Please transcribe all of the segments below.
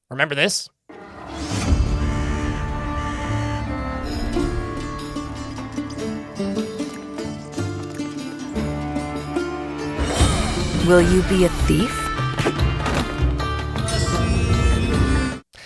Remember this? Will you be a thief?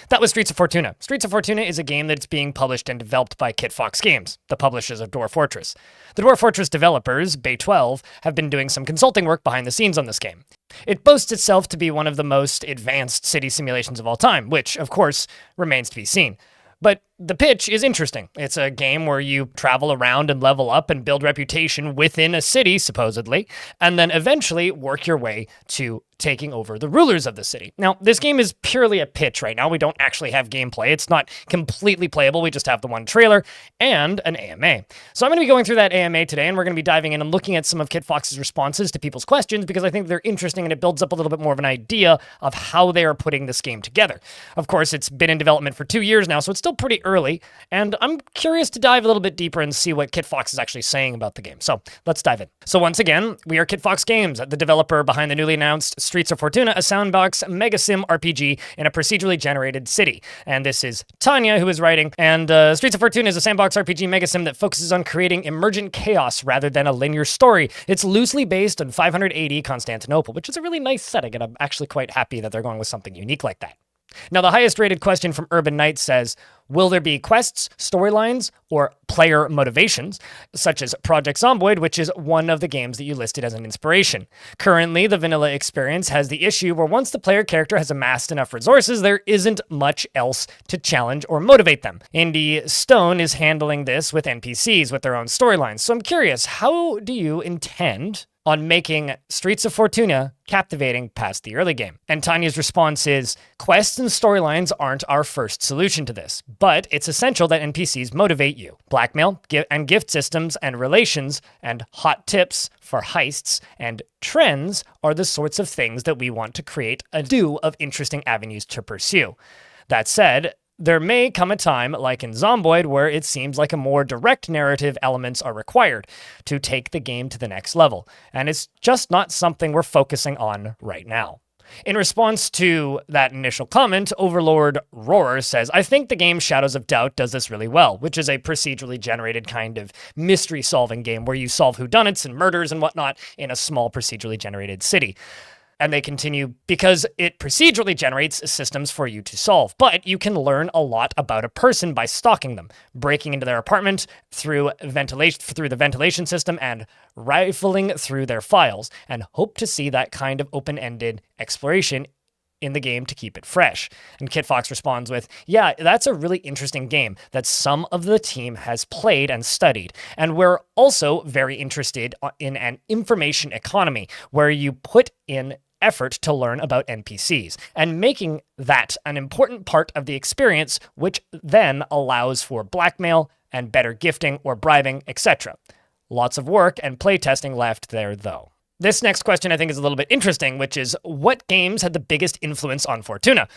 That was Streets of Fortuna. Streets of Fortuna is a game that's being published and developed by Kitfox Games, the publishers of Dwarf Fortress. The Dwarf Fortress developers, Bay 12, have been doing some consulting work behind the scenes on this game. It boasts itself to be one of the most advanced city simulations of all time, which, of course, remains to be seen. But the pitch is interesting. It's a game where you travel around and level up and build reputation within a city, supposedly, and then eventually work your way to taking over the rulers of the city. Now, this game is purely a pitch right now. We don't actually have gameplay. It's not completely playable. We just have the one trailer and an AMA. So I'm going to be going through that AMA today, and we're going to be diving in and looking at some of Kitfox's responses to people's questions because I think they're interesting and it builds up a little bit more of an idea of how they are putting this game together. Of course, it's been in development for 2 years now, so it's still pretty early, and I'm curious to dive a little bit deeper and see what Kitfox is actually saying about the game. So let's dive in. So once again, we are Kitfox Games, the developer behind the newly announced Streets of Fortuna, a sandbox mega sim RPG in a procedurally generated city. And this is Tanya who is writing. And Streets of Fortuna is a sandbox RPG mega sim that focuses on creating emergent chaos rather than a linear story. It's loosely based on 580 Constantinople, which is a really nice setting, and I'm actually quite happy that they're going with something unique like that. Now, the highest rated question from Urban Knight says, will there be quests, storylines, or player motivations, such as Project Zomboid, which is one of the games that you listed as an inspiration? Currently, the vanilla experience has the issue where once the player character has amassed enough resources, there isn't much else to challenge or motivate them. Indie Stone is handling this with NPCs with their own storylines. So I'm curious, how do you intend on making Streets of Fortuna captivating past the early game? And Tanya's response is, quests and storylines aren't our first solution to this, but it's essential that NPCs motivate you. Blackmail and gift systems and relations and hot tips for heists and trends are the sorts of things that we want to create a do of interesting avenues to pursue. That said, there may come a time, like in Zomboid, where it seems like a more direct narrative elements are required to take the game to the next level, and it's just not something we're focusing on right now. In response to that initial comment, Overlord Roar says, I think the game Shadows of Doubt does this really well, which is a procedurally generated kind of mystery-solving game where you solve whodunits and murders and whatnot in a small procedurally generated city. And they continue, because it procedurally generates systems for you to solve, but you can learn a lot about a person by stalking them, breaking into their apartment through the ventilation system and rifling through their files, and hope to see that kind of open-ended exploration in the game to keep it fresh. And Kitfox responds with, yeah, that's a really interesting game that some of the team has played and studied. And we're also very interested in an information economy where you put in effort to learn about NPCs and making that an important part of the experience, which then allows for blackmail and better gifting or bribing, etc. Lots of work and playtesting left there, though. This next question I think is a little bit interesting, which is, what games had the biggest influence on Fortuna?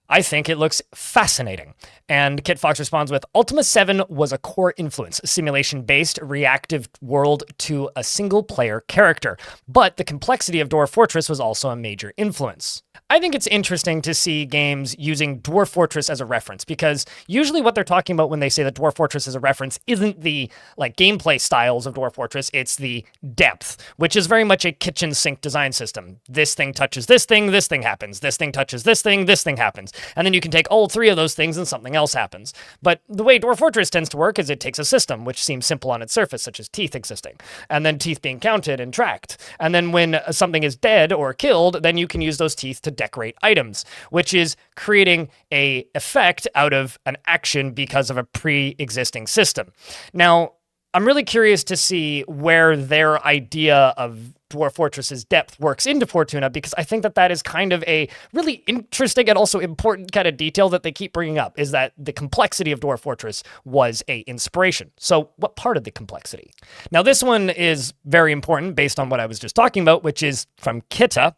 I think it looks fascinating. And Kitfox responds with, Ultima 7 was a core influence, simulation-based, reactive world to a single-player character. But the complexity of Dwarf Fortress was also a major influence. I think it's interesting to see games using Dwarf Fortress as a reference, because usually what they're talking about when they say that Dwarf Fortress is a reference isn't the gameplay styles of Dwarf Fortress, it's the depth, which is very much a kitchen sink design system. This thing touches this thing happens. This thing touches this thing happens. And then you can take all three of those things and something else happens. But the way Dwarf Fortress tends to work is it takes a system, which seems simple on its surface, such as teeth existing, and then teeth being counted and tracked. And then when something is dead or killed, then you can use those teeth to decorate items, which is creating a effect out of an action because of a pre-existing system. Now, I'm really curious to see where their idea of Dwarf Fortress's depth works into Fortuna, because I think that is kind of a really interesting and also important kind of detail that they keep bringing up, is that the complexity of Dwarf Fortress was a inspiration. So what part of the complexity? Now, this one is very important based on what I was just talking about, which is from Kita,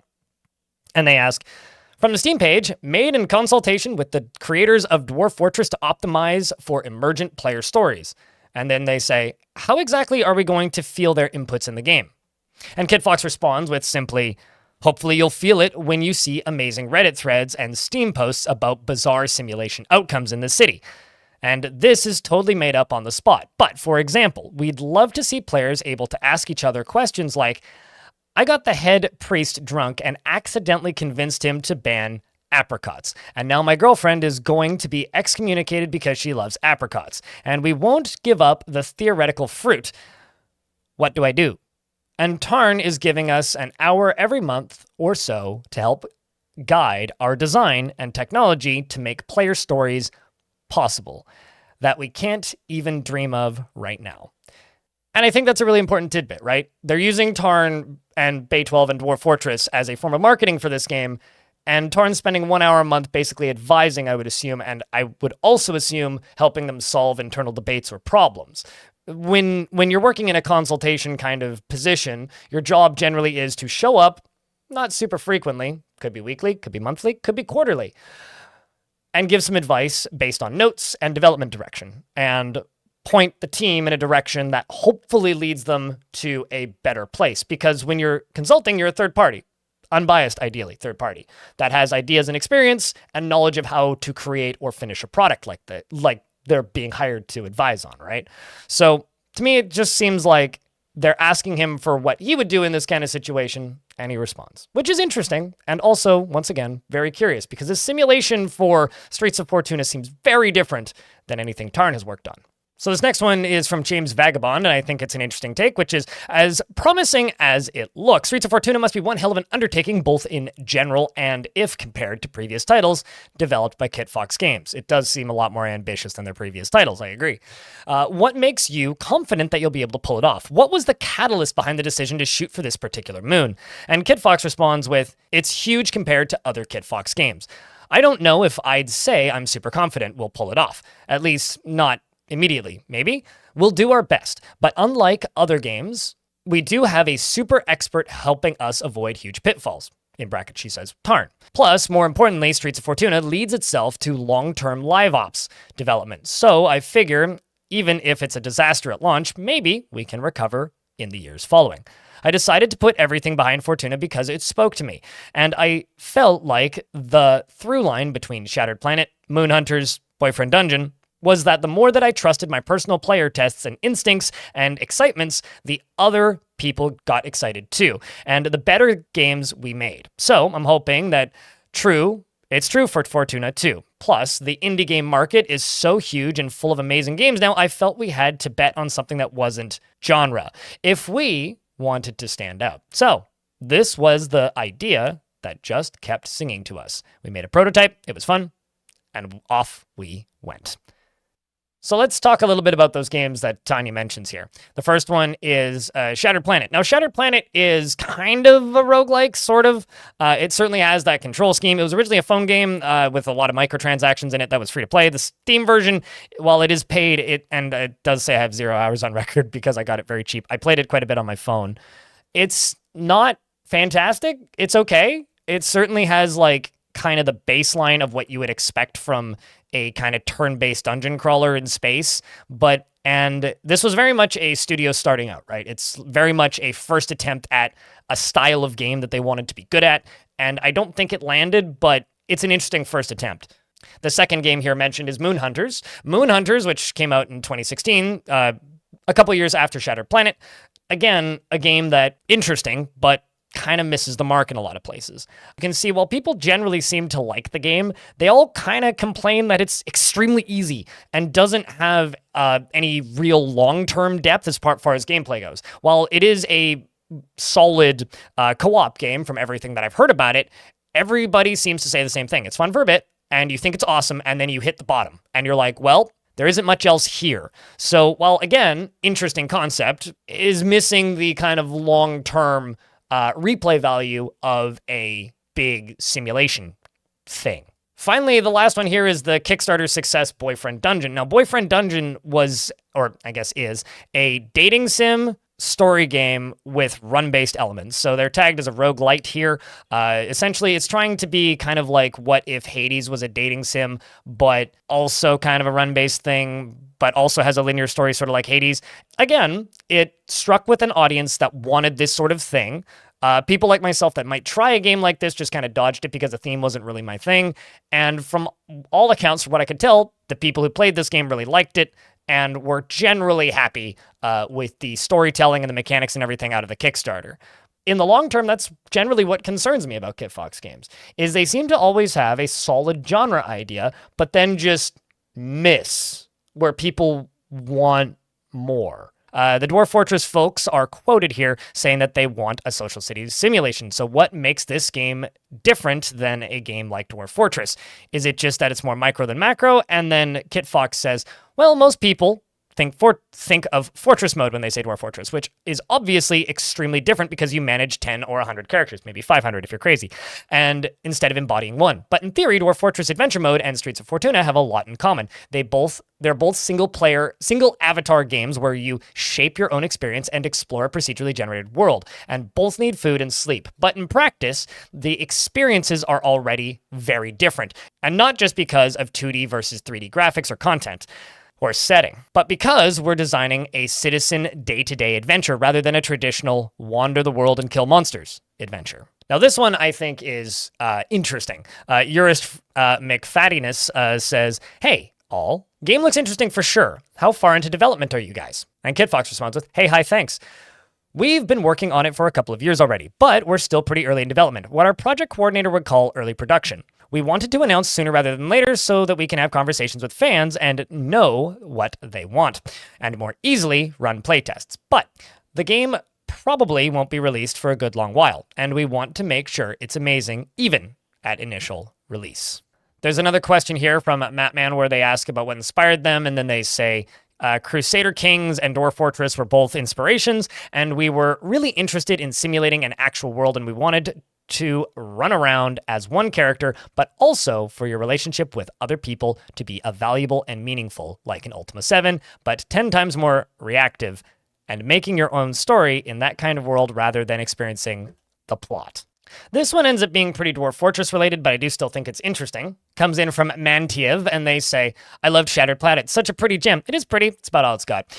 and they ask, from the Steam page, made in consultation with the creators of Dwarf Fortress to optimize for emergent player stories. And then they say, how exactly are we going to feel their inputs in the game? And Kitfox responds with simply, Hopefully you'll feel it when you see amazing Reddit threads and Steam posts about bizarre simulation outcomes in the city. And this is totally made up on the spot. But for example, we'd love to see players able to ask each other questions like, I got the head priest drunk and accidentally convinced him to ban apricots. And now my girlfriend is going to be excommunicated because she loves apricots. And we won't give up the theoretical fruit. What do I do? And Tarn is giving us an hour every month or so to help guide our design and technology to make player stories possible that we can't even dream of right now. And I think that's a really important tidbit, right? They're using Tarn and Bay 12 and Dwarf Fortress as a form of marketing for this game, and Tarn's spending 1 hour a month basically advising, I would assume, and I would also assume helping them solve internal debates or problems. When you're working in a consultation kind of position, your job generally is to show up, not super frequently, could be weekly, could be monthly, could be quarterly, and give some advice based on notes and development direction, and point the team in a direction that hopefully leads them to a better place. Because when you're consulting, you're a third party, unbiased, ideally, third party, that has ideas and experience and knowledge of how to create or finish a product like they're being hired to advise on, right? So to me, it just seems like they're asking him for what he would do in this kind of situation, and he responds, which is interesting, and also, once again, very curious, because this simulation for Streets of Fortuna seems very different than anything Tarn has worked on. So this next one is from James Vagabond, and I think it's an interesting take, which is, as promising as it looks, Streets of Fortuna must be one hell of an undertaking, both in general and if compared to previous titles developed by Kitfox Games. It does seem a lot more ambitious than their previous titles, I agree. What makes you confident that you'll be able to pull it off? What was the catalyst behind the decision to shoot for this particular moon? And Kitfox responds with, it's huge compared to other Kitfox games. I don't know if I'd say I'm super confident we'll pull it off, at least not immediately, maybe. We'll do our best, but unlike other games, we do have a super expert helping us avoid huge pitfalls. In brackets, she says, Tarn. Plus, more importantly, Streets of Fortuna leads itself to long-term live ops development. So I figure, even if it's a disaster at launch, maybe we can recover in the years following. I decided to put everything behind Fortuna because it spoke to me, and I felt like the through line between Shattered Planet, Moon Hunters, Boyfriend Dungeon was that the more that I trusted my personal player tests and instincts and excitements, the other people got excited too, and the better games we made. So I'm hoping that it's true for Fortuna too. Plus, the indie game market is so huge and full of amazing games now, I felt we had to bet on something that wasn't genre if we wanted to stand out. So this was the idea that just kept singing to us. We made a prototype, it was fun, and off we went. So let's talk a little bit about those games that Tanya mentions here. The first one is Shattered Planet. Now, Shattered Planet is kind of a roguelike, sort of. It certainly has that control scheme. It was originally a phone game with a lot of microtransactions in it that was free to play. The Steam version, while it is paid, it does say I have 0 hours on record because I got it very cheap. I played it quite a bit on my phone. It's not fantastic. It's okay. It certainly has like kind of the baseline of what you would expect from a kind of turn-based dungeon crawler in space, and this was very much a studio starting out, right? It's very much a first attempt at a style of game that they wanted to be good at, and I don't think it landed, but it's an interesting first attempt. The second game here mentioned is Moon Hunters. Moon Hunters, which came out in 2016, a couple years after Shattered Planet. Again, a game that interesting, but kind of misses the mark in a lot of places. You can see while people generally seem to like the game, they all kind of complain that it's extremely easy and doesn't have any real long-term depth as far as gameplay goes. While it is a solid co-op game from everything that I've heard about it, everybody seems to say the same thing. It's fun for a bit, and you think it's awesome, and then you hit the bottom, and you're like, well, there isn't much else here. So while, again, interesting concept, is missing the kind of long-term replay value of a big simulation thing. Finally, the last one here is the Kickstarter success Boyfriend Dungeon. Now, Boyfriend Dungeon was, or I guess is, a dating sim story game with run-based elements. So they're tagged as a roguelite here. Essentially, it's trying to be kind of like what if Hades was a dating sim, but also kind of a run-based thing, but also has a linear story sort of like Hades. Again, it struck with an audience that wanted this sort of thing. People like myself that might try a game like this just kind of dodged it because the theme wasn't really my thing. And from all accounts, from what I could tell, the people who played this game really liked it and were generally happy with the storytelling and the mechanics and everything out of the Kickstarter. In the long term, that's generally what concerns me about Kitfox games, is they seem to always have a solid genre idea, but then just miss where people want more. The Dwarf Fortress folks are quoted here saying that they want a social city simulation. So what makes this game different than a game like Dwarf Fortress? Is it just that it's more micro than macro? And then Kitfox says, well, most people think of Fortress mode when they say Dwarf Fortress, which is obviously extremely different because you manage 10 or 100 characters, maybe 500 if you're crazy, and instead of embodying one. But in theory, Dwarf Fortress Adventure Mode and Streets of Fortuna have a lot in common. They're both single avatar games where you shape your own experience and explore a procedurally generated world, and both need food and sleep. But in practice, the experiences are already very different, and not just because of 2D versus 3D graphics or content or setting, but because we're designing a citizen day-to-day adventure rather than a traditional wander the world and kill monsters adventure. Now, this one I think is interesting. Jurist McFattiness says, hey, all, game looks interesting for sure. How far into development are you guys? And Kitfox responds with, hey, hi, thanks. We've been working on it for a couple of years already, but we're still pretty early in development, what our project coordinator would call early production. We wanted to announce sooner rather than later so that we can have conversations with fans and know what they want, and more easily run playtests. But the game probably won't be released for a good long while, and we want to make sure it's amazing even at initial release. There's another question here from Mattman where they ask about what inspired them, and then they say, Crusader Kings and Dwarf Fortress were both inspirations, and we were really interested in simulating an actual world, and we wanted to run around as one character, but also for your relationship with other people to be valuable and meaningful, like in Ultima 7, but 10 times more reactive, and making your own story in that kind of world rather than experiencing the plot. This one ends up being pretty Dwarf Fortress related, but I do still think it's interesting. Comes in from Mantiev, and they say, I loved Shattered Planet. Such a pretty gem. It is pretty. It's about all it's got.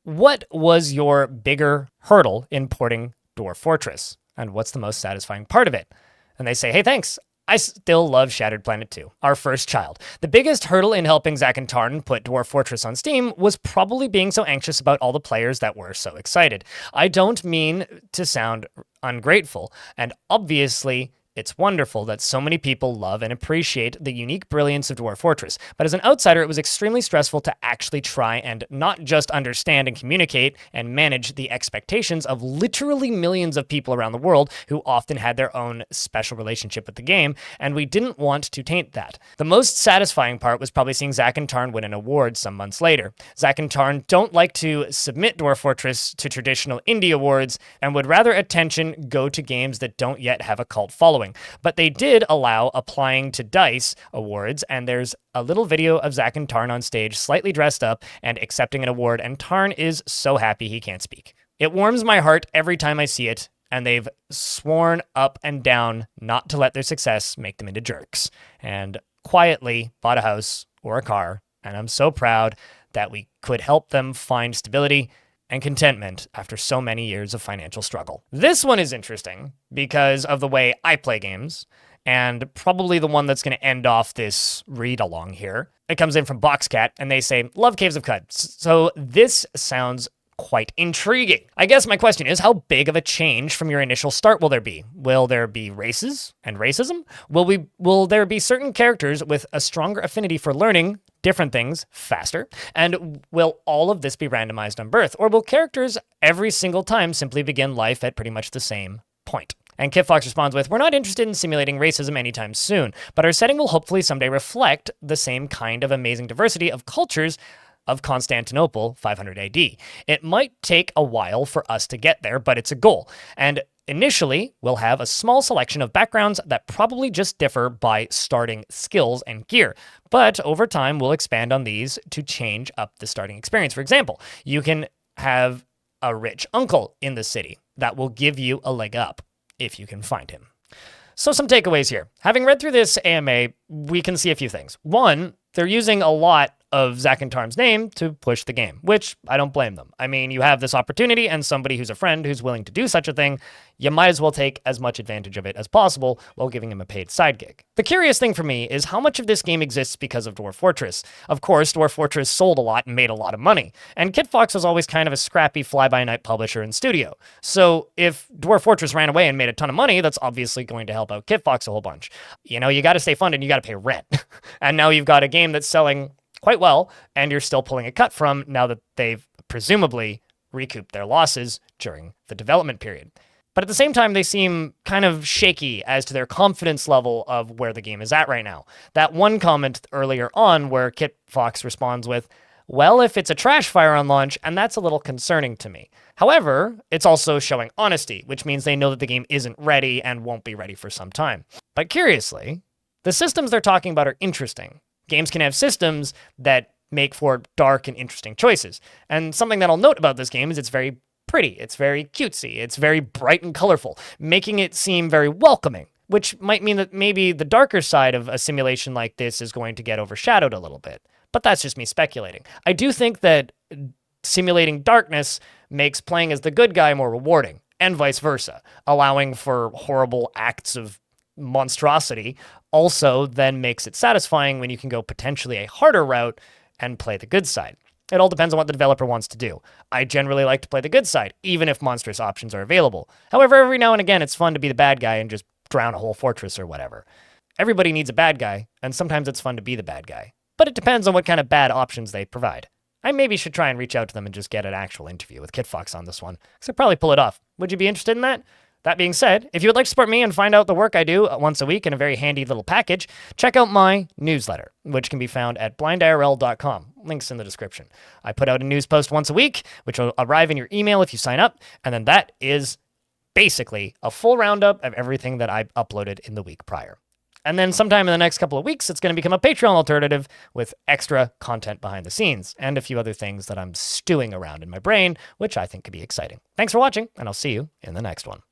What was your bigger hurdle in porting Dwarf Fortress? And what's the most satisfying part of it? And they say, hey, thanks. I still love Shattered Planet 2, our first child. The biggest hurdle in helping Zach and Tarn put Dwarf Fortress on Steam was probably being so anxious about all the players that were so excited. I don't mean to sound ungrateful, and obviously it's wonderful that so many people love and appreciate the unique brilliance of Dwarf Fortress, but as an outsider, it was extremely stressful to actually try and not just understand and communicate and manage the expectations of literally millions of people around the world who often had their own special relationship with the game, and we didn't want to taint that. The most satisfying part was probably seeing Zach and Tarn win an award some months later. Zach and Tarn don't like to submit Dwarf Fortress to traditional indie awards and would rather attention go to games that don't yet have a cult following. But they did allow applying to DICE awards, and there's a little video of Zach and Tarn on stage, slightly dressed up and accepting an award, and Tarn is so happy he can't speak. It warms my heart every time I see it, and they've sworn up and down not to let their success make them into jerks, and quietly bought a house or a car, and I'm so proud that we could help them find stability and contentment after so many years of financial struggle. This one is interesting because of the way I play games, and probably the one that's going to end off this read-along here. It comes in from Boxcat, and they say, love Caves of Cud. So this sounds quite intriguing. I guess my question is, how big of a change from your initial start will there be? Will there be races and racism? Will there be certain characters with a stronger affinity for learning different things faster? And will all of this be randomized on birth? Or will characters every single time simply begin life at pretty much the same point? And Kitfox responds with, we're not interested in simulating racism anytime soon, but our setting will hopefully someday reflect the same kind of amazing diversity of cultures of Constantinople 500 AD. It might take a while for us to get there, but it's a goal. And initially, we'll have a small selection of backgrounds that probably just differ by starting skills and gear. But over time, we'll expand on these to change up the starting experience. For example, you can have a rich uncle in the city that will give you a leg up if you can find him. So some takeaways here. Having read through this AMA, we can see a few things. One, they're using a lot of Zach and Tarm's name to push the game, which I don't blame them. I mean, you have this opportunity and somebody who's a friend who's willing to do such a thing, you might as well take as much advantage of it as possible while giving him a paid side gig. The curious thing for me is how much of this game exists because of Dwarf Fortress. Of course, Dwarf Fortress sold a lot and made a lot of money, and Kitfox was always kind of a scrappy fly-by-night publisher and studio. So if Dwarf Fortress ran away and made a ton of money, that's obviously going to help out Kitfox a whole bunch. You know, you got to stay funded, you got to pay rent. And now you've got a game that's selling quite well, and you're still pulling a cut from now that they've presumably recouped their losses during the development period. But at the same time, they seem kind of shaky as to their confidence level of where the game is at right now. That one comment earlier on where Kitfox responds with, well, if it's a trash fire on launch, and that's a little concerning to me. However, it's also showing honesty, which means they know that the game isn't ready and won't be ready for some time. But curiously, the systems they're talking about are interesting. Games can have systems that make for dark and interesting choices. And something that I'll note about this game is it's very pretty, it's very cutesy, it's very bright and colorful, making it seem very welcoming, which might mean that maybe the darker side of a simulation like this is going to get overshadowed a little bit. But that's just me speculating. I do think that simulating darkness makes playing as the good guy more rewarding, and vice versa, allowing for horrible acts of monstrosity also then makes it satisfying when you can go potentially a harder route and play the good side. It all depends on what the developer wants to do. I generally like to play the good side, even if monstrous options are available. However, every now and again, it's fun to be the bad guy and just drown a whole fortress or whatever. Everybody needs a bad guy, and sometimes it's fun to be the bad guy. But it depends on what kind of bad options they provide. I maybe should try and reach out to them and just get an actual interview with Kitfox on this one, because I'd probably pull it off. Would you be interested in that? That being said, if you would like to support me and find out the work I do once a week in a very handy little package, check out my newsletter, which can be found at blindirl.com. Links in the description. I put out a news post once a week, which will arrive in your email if you sign up, and then that is basically a full roundup of everything that I uploaded in the week prior. And then sometime in the next couple of weeks, it's going to become a Patreon alternative with extra content behind the scenes and a few other things that I'm stewing around in my brain, which I think could be exciting. Thanks for watching, and I'll see you in the next one.